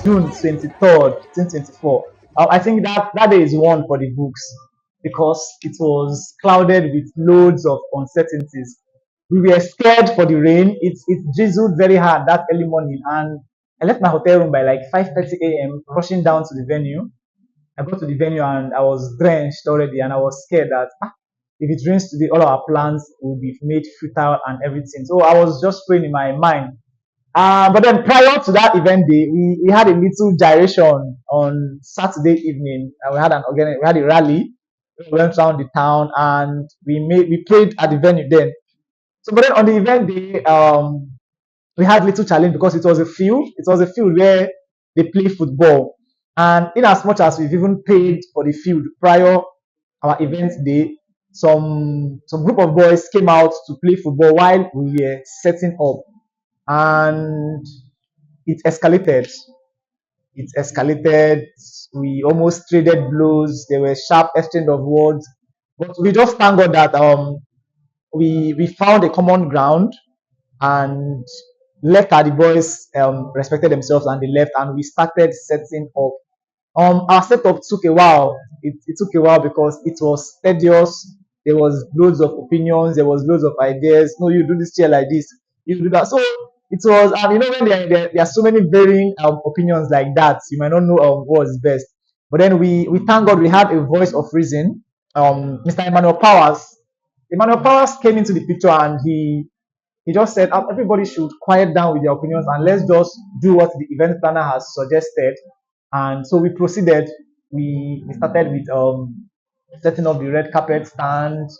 June 23rd, 2024. I think that day is one for the books because it was clouded with loads of uncertainties. We were scared for the rain. It drizzled very hard that early morning, and I left my hotel room by like 5:30 a.m. rushing down to the venue. I got to the venue and I was drenched already, and I was scared that if it rains today, all our plans will be made futile and everything. So I was just praying in my mind. But then prior to that event day, we had a little gyration on Saturday evening. And we had a rally. We went around the town and we played at the venue then. So but then on the event day, we had little challenge because it was a field. It was a field where they play football. And in as much as we've even paid for the field prior our event day, some group of boys came out to play football while we were setting up, and it escalated. It escalated. We almost traded blows. There were sharp exchange of words, but we just thank God that we found a common ground and left at the boys respected themselves and they left and we started setting up. Our setup took a while. It took a while because it was tedious. There was loads of opinions. There was loads of ideas. No, you do this chair like this. You do that. So it was, and you know, when there are so many varying opinions like that, you might not know what is best. But then we thank God we had a voice of reason. Mr. Emmanuel Powers came into the picture and he just said everybody should quiet down with their opinions and let's just do what the event planner has suggested. And so we proceeded. We started with setting up the red carpet stand,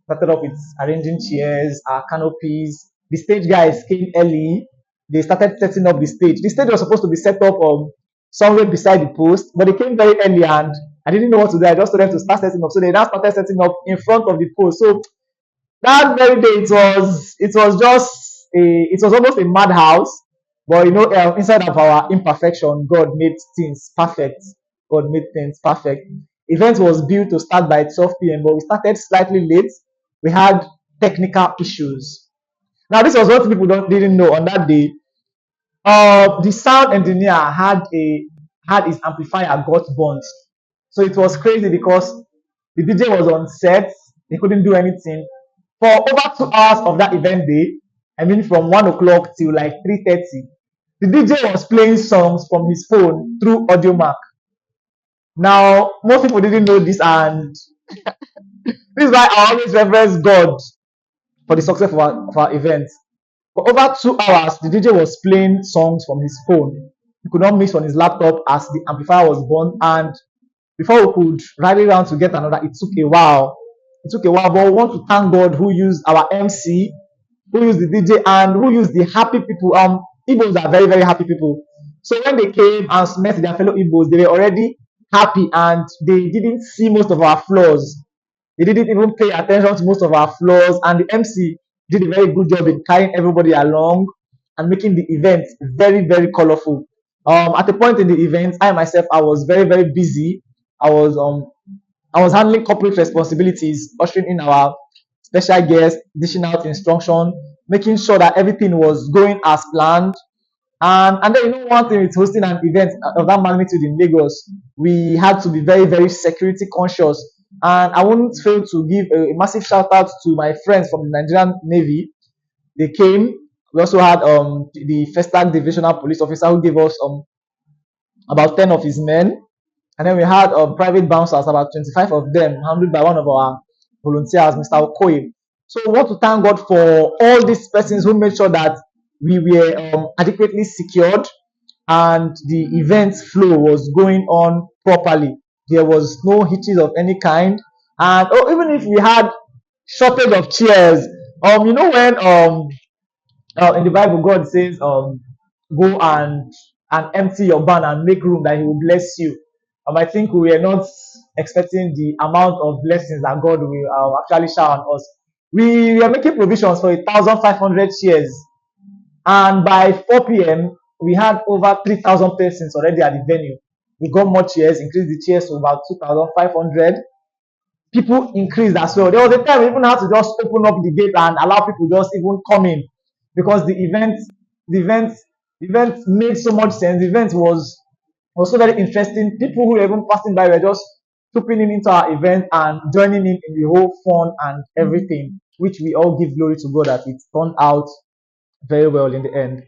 started up with arranging chairs, our canopies. The stage guys came early. They started setting up the stage. The stage was supposed to be set up somewhere beside the post, but they came very early and I didn't know what to do. I just told them to start setting up. So they now started setting up in front of the post. So that very day it was almost a madhouse. But you know, inside of our imperfection, God made things perfect. God made things perfect. Event was built to start by 12 p.m., but we started slightly late. We had technical issues. Now, this was what people didn't know on that day. The sound engineer had his amplifier got burnt, so it was crazy because the DJ was on set. He couldn't do anything for over 2 hours of that event day. I mean, from 1 o'clock till like 3:30. The DJ was playing songs from his phone through AudioMac. Now, most people didn't know this, and this is why I always reverence God for the success of our events. For over 2 hours, the DJ was playing songs from his phone. He could not mix on his laptop as the amplifier was burnt, and before we could rally around to get another, it took a while. It took a while, but we want to thank God who used our MC, who used the DJ, and who used the happy people. Igbos are very, very happy people. So when they came and met their fellow Igbos, they were already happy and they didn't see most of our flaws. They didn't even pay attention to most of our flaws, and the MC did a very good job in carrying everybody along and making the event very, very colorful. At a point in the event, I myself I was very, very busy. I was um I was handling corporate responsibilities, ushering in our special guests, dishing out instruction, making sure that everything was going as planned. And then you know one thing with hosting an event of that magnitude in Lagos, we had to be very, very security conscious. And I won't fail to give a massive shout out to my friends from the Nigerian Navy. They came. We also had the first Festac divisional police officer who gave us about 10 of his men. And then we had private bouncers, about 25 of them, handled by one of our volunteers, Mr. Okoye. So we want to thank God for all these persons who made sure that we were adequately secured and the event flow was going on properly. There was no hitches of any kind. And even if we had shortage of chairs, you know when in the Bible God says, go and empty your barn and make room that He will bless you. I think we were not expecting the amount of blessings that God will actually shower on us. We were making provisions for 1,500 chairs, and by 4 p.m. we had over 3,000 persons already at the venue. We got more chairs, increased the chairs to about 2,500. People increased as well. There was a time we even had to just open up the gate and allow people just even come in because the event made so much sense. The event Also very interesting. People who were even passing by were just trooping in into our event and joining in the whole fun and everything, which we all give glory to God that it turned out very well in the end.